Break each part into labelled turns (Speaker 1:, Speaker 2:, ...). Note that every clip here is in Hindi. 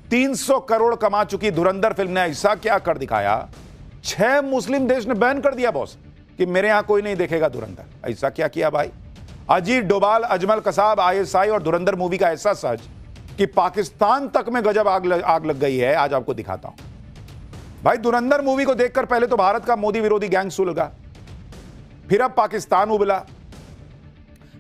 Speaker 1: 300 करोड़ कमा चुकी धुरंधर फिल्म ने ऐसा क्या कर दिखाया, 6 मुस्लिम देश ने बैन कर दिया बॉस कि मेरे यहां कोई नहीं देखेगा धुरंधर। ऐसा क्या किया भाई? अजीत डोभाल, अजमल कसाब, आईएसआई और धुरंधर मूवी का ऐसा सच कि पाकिस्तान तक में गजब आग लग गई है। आज आपको दिखाता हूं भाई। धुरंधर मूवी को देखकर पहले तो भारत का मोदी विरोधी गैंग सुलगा, फिर अब पाकिस्तान उबला।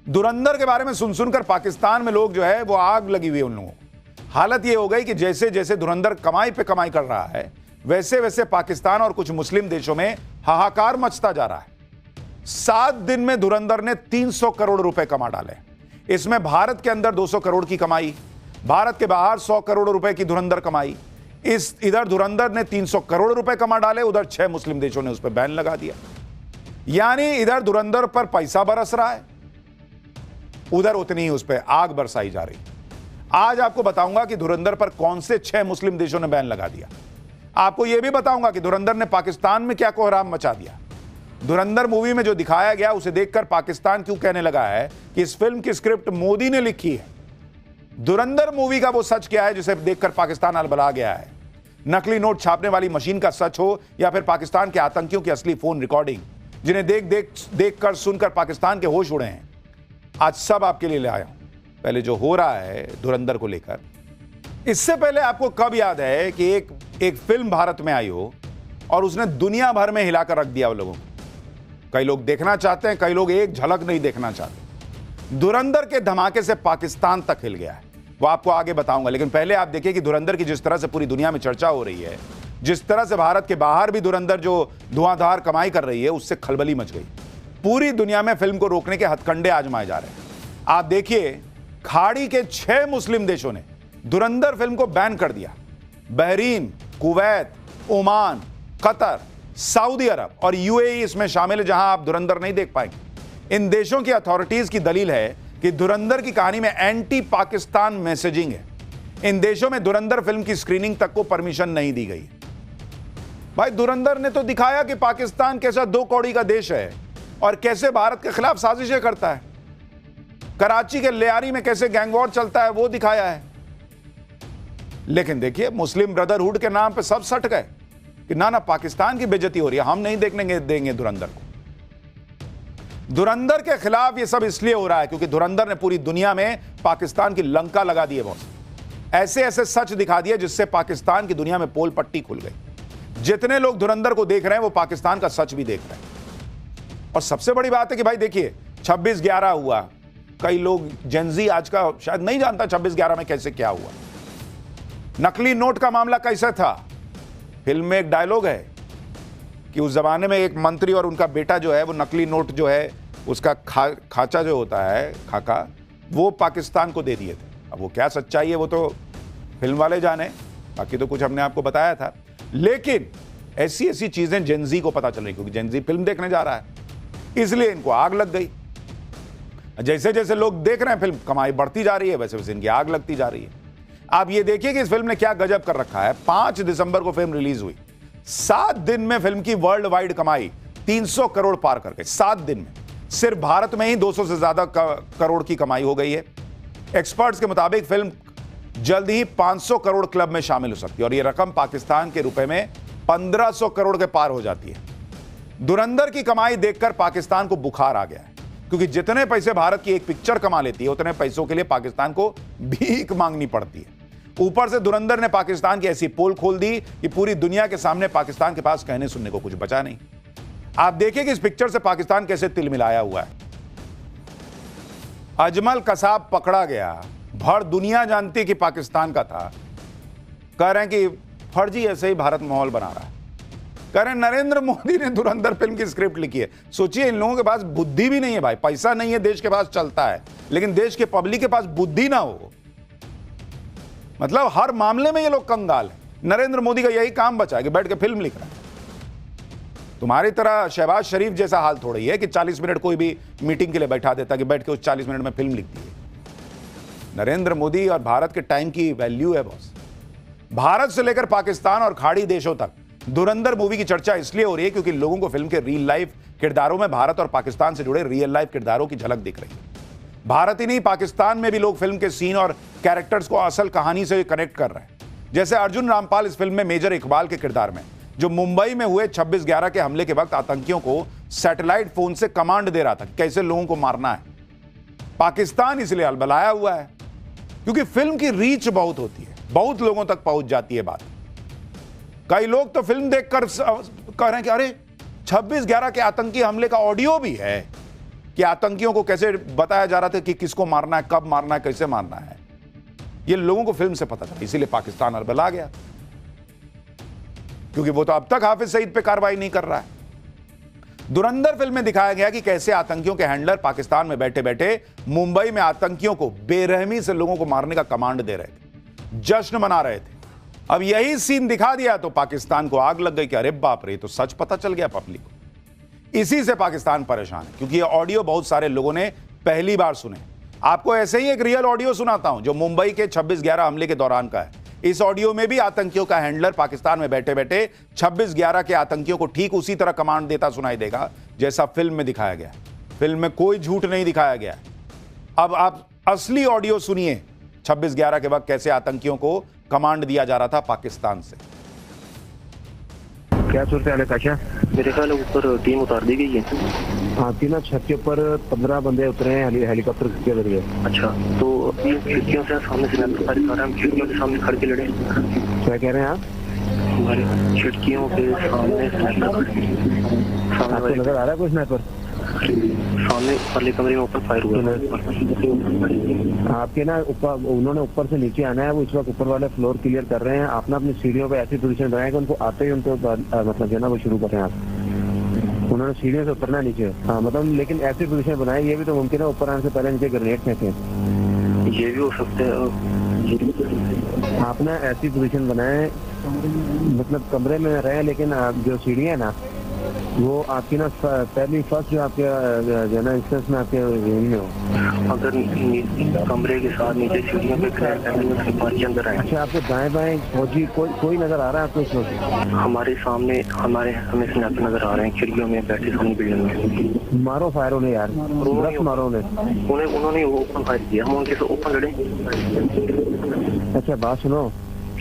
Speaker 1: धुरंधर के बारे में सुन सुनकर पाकिस्तान में लोग जो है वो आग लगी हुई है उन लोगों को। हालत ये हो गई कि जैसे जैसे धुरंधर कमाई पे कमाई कर रहा है, वैसे वैसे पाकिस्तान और कुछ मुस्लिम देशों में हाहाकार मचता जा रहा है। 7 दिन में धुरंधर ने 300 करोड़ रुपए कमा डाले। इसमें भारत के अंदर 200 करोड़ की कमाई, भारत के बाहर 100 करोड़ रुपए की धुरंधर कमाई। इधर धुरंधर ने 300 करोड़ रुपए कमा डाले, उधर 6 मुस्लिम देशों ने उस पर बैन लगा दिया। यानी इधर धुरंधर पर पैसा बरस रहा है, उधर उतनी ही उस पर आग बरसाई जा रही। आज आपको बताऊंगा कि धुरंधर पर कौन से 6 मुस्लिम देशों ने बैन लगा दिया। आपको यह भी बताऊंगा कि धुरंधर ने पाकिस्तान में क्या कोहराम मचा दिया। धुरंधर मूवी में जो दिखाया गया उसे देखकर पाकिस्तान क्यों कहने लगा है कि इस फिल्म की स्क्रिप्ट मोदी ने लिखी है। धुरंधर मूवी का वो सच क्या है जिसे देखकर पाकिस्तान अलबला गया है? नकली नोट छापने वाली मशीन का सच हो या फिर पाकिस्तान के आतंकियों की असली फोन रिकॉर्डिंग, जिन्हें देख कर सुनकर पाकिस्तान के होश उड़े हैं। आज सब आपके लिए ले आया हूं। पहले जो हो रहा है धुरंधर को लेकर, इससे पहले आपको कब याद है कि एक फिल्म भारत में आई हो और उसने दुनिया भर में हिलाकर रख दिया वो लोगों को? कई लोग देखना चाहते हैं, कई लोग एक झलक नहीं देखना चाहते। धुरंधर के धमाके से पाकिस्तान तक हिल गया है, वो आपको आगे बताऊंगा। लेकिन पहले आप देखिए कि धुरंधर की जिस तरह से पूरी दुनिया में चर्चा हो रही है, जिस तरह से भारत के बाहर भी धुरंधर जो धुआंधार कमाई कर रही है, उससे खलबली मच गई। पूरी दुनिया में फिल्म को रोकने के हथकंडे आजमाए जा रहे हैं। आप देखिए, खाड़ी के 6 मुस्लिम देशों ने धुरंधर फिल्म को बैन कर दिया। Bahrain, Kuwait, Oman, Qatar, Saudi Arabia और यूएई इसमें शामिल है, जहां आप धुरंधर नहीं देख पाएंगे। इन देशों की अथॉरिटीज की दलील है कि धुरंधर की कहानी में एंटी पाकिस्तान मैसेजिंग है। इन देशों में धुरंधर फिल्म की स्क्रीनिंग तक को परमिशन नहीं दी गई। भाई, धुरंधर ने तो दिखाया कि पाकिस्तान कैसा 2 कौड़ी का देश है और कैसे भारत के खिलाफ साजिशें करता है। कराची के लियारी में कैसे गैंगवॉर चलता है वो दिखाया है। लेकिन देखिए, मुस्लिम ब्रदरहुड के नाम पे सब सट गए कि ना पाकिस्तान की बेइज्जती हो रही है, हम नहीं देखने देंगे धुरंधर को। धुरंधर के खिलाफ ये सब इसलिए हो रहा है क्योंकि धुरंधर ने पूरी दुनिया में पाकिस्तान की लंका लगा दी है बॉस। ऐसे ऐसे सच दिखा दिए जिससे पाकिस्तान की दुनिया में पोल पट्टी खुल गई। जितने लोग धुरंधर को देख रहे हैं वो पाकिस्तान का सच भी देख रहे हैं। और सबसे बड़ी बात है कि भाई देखिए, 26/11 हुआ। कई लोग जेनजी आज का शायद नहीं जानता 26/11 में कैसे क्या हुआ। नकली नोट का मामला कैसा था? फिल्म में एक डायलॉग है कि उस जमाने में एक मंत्री और उनका बेटा जो है वो नकली नोट जो है उसका खाचा जो होता है, खाका, वो पाकिस्तान को दे दिए थे। अब वो क्या सच्चाई है वो तो फिल्म वाले जाने, बाकी तो कुछ हमने आपको बताया था। लेकिन ऐसी ऐसी चीजें जेनजी को पता चल रही, क्योंकि जेनजी फिल्म देखने जा रहा है, इसलिए इनको आग लग गई। जैसे जैसे लोग देख रहे हैं फिल्म, कमाई बढ़ती जा रही है, वैसे वैसे इनकी आग लगती जा रही है। आप ये देखिए कि इस फिल्म ने क्या गजब कर रखा है। 5 दिसंबर को फिल्म रिलीज हुई। 7 दिन में फिल्म की वर्ल्ड वाइड कमाई 300 करोड़ पार कर गई। 7 दिन में सिर्फ भारत में ही 200 से ज्यादा करोड़ की कमाई हो गई है। एक्सपर्ट्स के मुताबिक फिल्म जल्द ही 500 करोड़ क्लब में शामिल हो सकती है और यह रकम पाकिस्तान के रुपए में 1500 करोड़ के पार हो जाती है। धुरंधर की कमाई देखकर पाकिस्तान को बुखार आ गया है, क्योंकि जितने पैसे भारत की एक पिक्चर कमा लेती है उतने पैसों के लिए पाकिस्तान को भीख मांगनी पड़ती है। ऊपर से धुरंधर ने पाकिस्तान की ऐसी पोल खोल दी कि पूरी दुनिया के सामने पाकिस्तान के पास कहने सुनने को कुछ बचा नहीं। आप देखिए कि इस पिक्चर से पाकिस्तान कैसे तिलमिलाया हुआ है। अजमल कसाब पकड़ा गया, भर दुनिया जानती कि पाकिस्तान का था। कह रहे हैं कि फर्जी ऐसे ही भारत माहौल बना रहा है। कह रहे हैं नरेंद्र मोदी ने धुरंधर फिल्म की स्क्रिप्ट लिखी है। सोचिए, इन लोगों के पास बुद्धि भी नहीं है भाई। पैसा नहीं है, देश के पास चलता है, लेकिन देश के पब्लिक के पास बुद्धि ना हो, मतलब हर मामले में ये लोग कंगाल हैं। नरेंद्र मोदी का यही काम बचा है कि बैठ के फिल्म लिख रहा है। तुम्हारी तरह शहबाज शरीफ जैसा हाल थोड़ी है कि 40 मिनट कोई भी मीटिंग के लिए बैठा देता कि बैठ के उस 40 मिनट में फिल्म लिखती है। नरेंद्र मोदी और भारत के टाइम की वैल्यू है बॉस। भारत से लेकर पाकिस्तान और खाड़ी देशों तक धुरंधर मूवी की चर्चा इसलिए हो रही है क्योंकि लोगों को फिल्म के रियल लाइफ किरदारों में भारत और पाकिस्तान से जुड़े रियल लाइफ किरदारों की झलक दिख रही है। भारत ही नहीं, पाकिस्तान में भी लोग फिल्म के सीन और कैरेक्टर्स को असल कहानी से कनेक्ट कर रहे हैं। जैसे अर्जुन रामपाल इस फिल्म में मेजर इकबाल के किरदार में, जो मुंबई में हुए 26/11 के हमले के वक्त आतंकियों को सैटेलाइट फोन से कमांड दे रहा था कैसे लोगों को मारना है। पाकिस्तान इसलिए अलबलाया हुआ है क्योंकि फिल्म की रीच बहुत होती है, बहुत लोगों तक पहुंच जाती है बात। कई लोग तो फिल्म देखकर कह रहे हैं कि अरे 26/11 के आतंकी हमले का ऑडियो भी है कि आतंकियों को कैसे बताया जा रहा था कि किसको मारना है, कब मारना है, कैसे मारना है। ये लोगों को फिल्म से पता था, इसीलिए पाकिस्तान अलबला गया, क्योंकि वो तो अब तक हाफिज सईद पे कार्रवाई नहीं कर रहा है। धुरंधर फिल्म में दिखाया गया कि कैसे आतंकियों के हैंडलर पाकिस्तान में बैठे बैठे मुंबई में आतंकियों को बेरहमी से लोगों को मारने का कमांड दे रहे थे, जश्न मना रहे थे। अब यही सीन दिखा दिया तो पाकिस्तान को आग लग गई कि अरे बाप रे, तो सच पता चल गया पब्लिक को। इसी से पाकिस्तान परेशान है, क्योंकि ये ऑडियो बहुत सारे लोगों ने पहली बार सुने। आपको ऐसे ही एक रियल ऑडियो सुनाता हूं जो मुंबई के 26/11 हमले के दौरान का है। इस ऑडियो में भी आतंकियों का हैंडलर पाकिस्तान में बैठे बैठे 26/11 के आतंकियों को ठीक उसी तरह कमांड देता सुनाई देगा जैसा फिल्म में दिखाया गया। फिल्म में कोई झूठ नहीं दिखाया गया। अब आप असली ऑडियो सुनिए 26/11 के वक्त कैसे आतंकियों को कमांड दिया जा रहा था पाकिस्तान से।
Speaker 2: क्या सूरत हाल है काशा?
Speaker 3: मेरे ख्याल ऊपर टीम उतार दी गई है।
Speaker 2: हाँ, तीनों छत के ऊपर 15 बंदे उतरे हैं हेलीकॉप्टर के जरिए।
Speaker 3: अच्छा, तो अभी खिड़कियों से सामने से हम खिड़कियों के सामने खड़े के लड़े।
Speaker 2: क्या कह रहे हैं आप?
Speaker 3: हमारे खिड़कियों के सामने
Speaker 2: आपको नजर आ रहा है कोई स्नाइपर?
Speaker 3: सामने वाले कमरे में ऊपर फायर हुआ है।
Speaker 2: आपके ना ऊपर, उन्होंने ऊपर से नीचे आना है, वो इस वक्त ऊपर वाले फ्लोर क्लियर कर रहे हैं। आप ना अपनी सीढ़ियों पे ऐसी पोजीशन बनाए कि उनको आते ही उनको मतलब जो ना वो शुरू करें। आप उन्होंने सीढ़ियों से उतरना नीचे। हाँ, मतलब लेकिन ऐसी पोजीशन बनाए, ये भी तो मुमकिन है ऊपर आने से पहले नीचे ग्रेनेड फेंके।
Speaker 3: ये भी हो सकता है।
Speaker 2: आप ना ऐसी पोजीशन बनाए, मतलब कमरे में रहे, लेकिन जो सीढ़ियाँ है ना वो आपकी ना पहली फर्स्ट जो आपके जो ना इंस्टेंस में आपके में हो।
Speaker 3: अगर कमरे के साथ नीचे सीढ़ियों पे खड़े अंदर आए।
Speaker 2: अच्छा, आपको दाएं बाएं फौजी कोई नजर आ रहा है आपको इस वक्त?
Speaker 3: हमारे सामने हमें स्नैपर नजर आ रहे हैं खिड़कियों में बैठे सामने बिल्डिंग में।
Speaker 2: मारो फायर उन्हें यार, मारो
Speaker 3: उन्होंने ओपन फायर किया, हम उनके से ओपन लड़े।
Speaker 2: अच्छा, बात सुनो।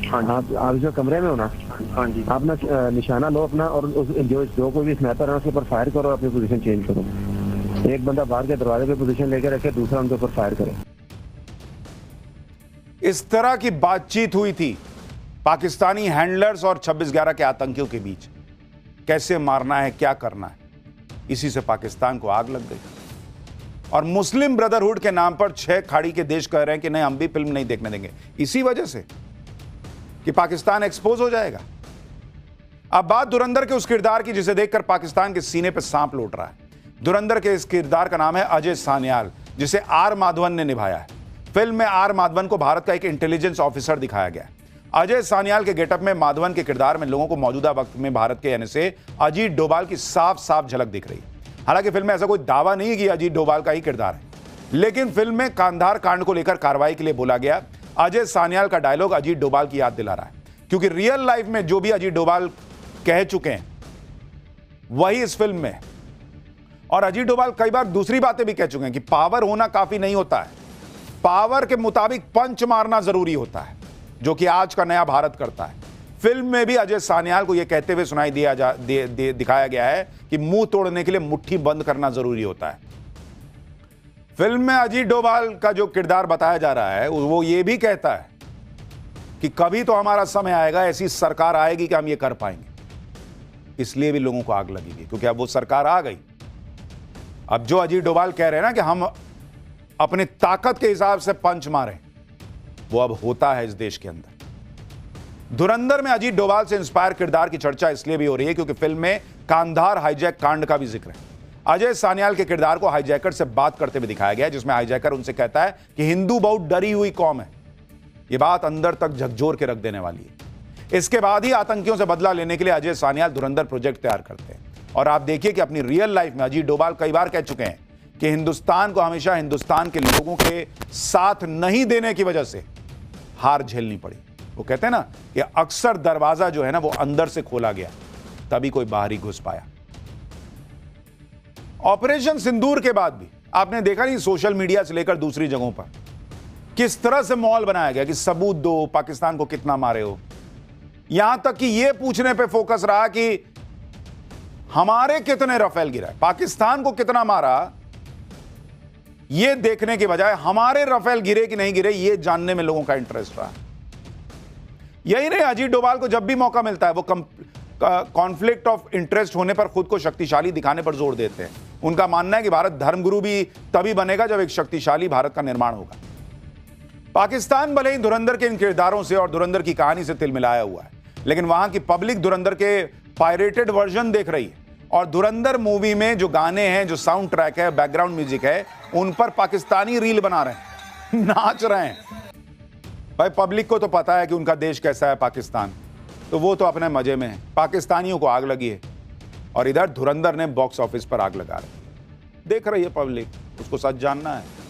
Speaker 3: हाँ,
Speaker 2: आप जो कमरे में हो ना,
Speaker 3: हाँ जी,
Speaker 2: आप ना निशाना लो अपना और जो कोई भी स्नाइपर है उसके ऊपर फायर करो, अपनी पोजीशन चेंज करो। एक बंदा बाहर के दरवाजे पे पोजीशन लेकर रखे, दूसरा उनके ऊपर फायर करे।
Speaker 1: इस तरह की बातचीत हुई थी पाकिस्तानी हैंडलर्स और 26/11 के आतंकियों के बीच, कैसे मारना है, क्या करना है। इसी से पाकिस्तान को आग लग गई और मुस्लिम ब्रदरहुड के नाम पर 6 खाड़ी के देश कह रहे हैं कि नहीं, हम भी फिल्म नहीं देखने देंगे, इसी वजह से कि पाकिस्तान एक्सपोज हो जाएगा। अब बात धुरंधर के उस किरदार की जिसे देखकर पाकिस्तान के सीने पर सांप लौट रहा है। धुरंधर के इस किरदार का नाम है अजय सान्याल, जिसे आर माधवन ने निभाया है। फिल्म में आर माधवन को भारत का एक इंटेलिजेंस ऑफिसर दिखाया गया है। अजय सान्याल के गेटअप में माधवन के किरदार में लोगों को मौजूदा वक्त में भारत के एनएसए अजीत डोभाल की साफ साफ झलक दिख रही है। हालांकि फिल्म में ऐसा कोई दावा नहीं है कि अजीत डोभाल का ही किरदार है, लेकिन फिल्म में कांधार कांड को लेकर कार्रवाई के लिए बोला गया अजय सान्याल का डायलॉग अजीत डोभाल की याद दिला रहा है, क्योंकि रियल लाइफ में जो भी अजीत डोभाल कह चुके हैं वही इस फिल्म में। और अजीत डोभाल कई बार दूसरी बातें भी कह चुके हैं कि पावर होना काफी नहीं होता है, पावर के मुताबिक पंच मारना जरूरी होता है, जो कि आज का नया भारत करता है। फिल्म में भी अजय सान्याल को यह कहते हुए सुनाई दिखाया गया है कि मुंह तोड़ने के लिए मुट्ठी बंद करना जरूरी होता है। फिल्म में अजीत डोभाल का जो किरदार बताया जा रहा है वो ये भी कहता है कि कभी तो हमारा समय आएगा, ऐसी सरकार आएगी कि हम ये कर पाएंगे। इसलिए भी लोगों को आग लगेगी, क्योंकि अब वो सरकार आ गई। अब जो अजीत डोभाल कह रहे हैं ना कि हम अपने ताकत के हिसाब से पंच मारें, वो अब होता है इस देश के अंदर। धुरंधर में अजीत डोभाल से इंस्पायर किरदार की चर्चा इसलिए भी हो रही है क्योंकि फिल्म में कांधार हाईजैक कांड का भी जिक्र है। अजय सान्याल के किरदार को हाईजैकर से बात करते हुए दिखाया गया, जिसमें हाईजैकर उनसे कहता है कि हिंदू बहुत डरी हुई कौम है। यह बात अंदर तक झकझोर के रख देने वाली है। इसके बाद ही आतंकियों से बदला लेने के लिए अजय सान्याल धुरंधर प्रोजेक्ट तैयार करते हैं। और आप देखिए कि अपनी रियल लाइफ में अजीत डोभाल कई बार कह चुके हैं कि हिंदुस्तान को हमेशा हिंदुस्तान के लोगों के साथ नहीं देने की वजह से हार झेलनी पड़ी। वो कहते हैं ना कि अक्सर दरवाजा जो है ना वो अंदर से खोला गया, तभी कोई बाहर ही घुस पाया। ऑपरेशन सिंदूर के बाद भी आपने देखा नहीं, सोशल मीडिया से लेकर दूसरी जगहों पर किस तरह से माहौल बनाया गया कि सबूत दो, पाकिस्तान को कितना मारे हो। यहां तक कि यह पूछने पे फोकस रहा कि हमारे कितने राफेल गिरा, पाकिस्तान को कितना मारा, यह देखने के बजाय हमारे राफेल गिरे कि नहीं गिरे यह जानने में लोगों का इंटरेस्ट रहा। यही नहीं, अजीत डोभाल को जब भी मौका मिलता है वो कॉन्फ्लिक्ट ऑफ इंटरेस्ट होने पर खुद को शक्तिशाली दिखाने पर जोर देते हैं। उनका मानना है कि भारत धर्मगुरु भी तभी बनेगा जब एक शक्तिशाली भारत का निर्माण होगा। पाकिस्तान भले ही धुरंधर के इन किरदारों से और धुरंधर की कहानी से तिलमिलाया हुआ है, लेकिन वहां की पब्लिक धुरंधर के पायरेटेड वर्जन देख रही है। और धुरंधर मूवी में जो गाने हैं, जो साउंड ट्रैक है, बैकग्राउंड म्यूजिक है, उन पर पाकिस्तानी रील बना रहे हैं, नाच रहे हैं। भाई पब्लिक को तो पता है कि उनका देश कैसा है पाकिस्तान, तो वो तो अपने मजे में है। पाकिस्तानियों को आग लगी है और इधर धुरंधर ने बॉक्स ऑफिस पर आग लगा रही। देख रही है पब्लिक, उसको सच जानना है।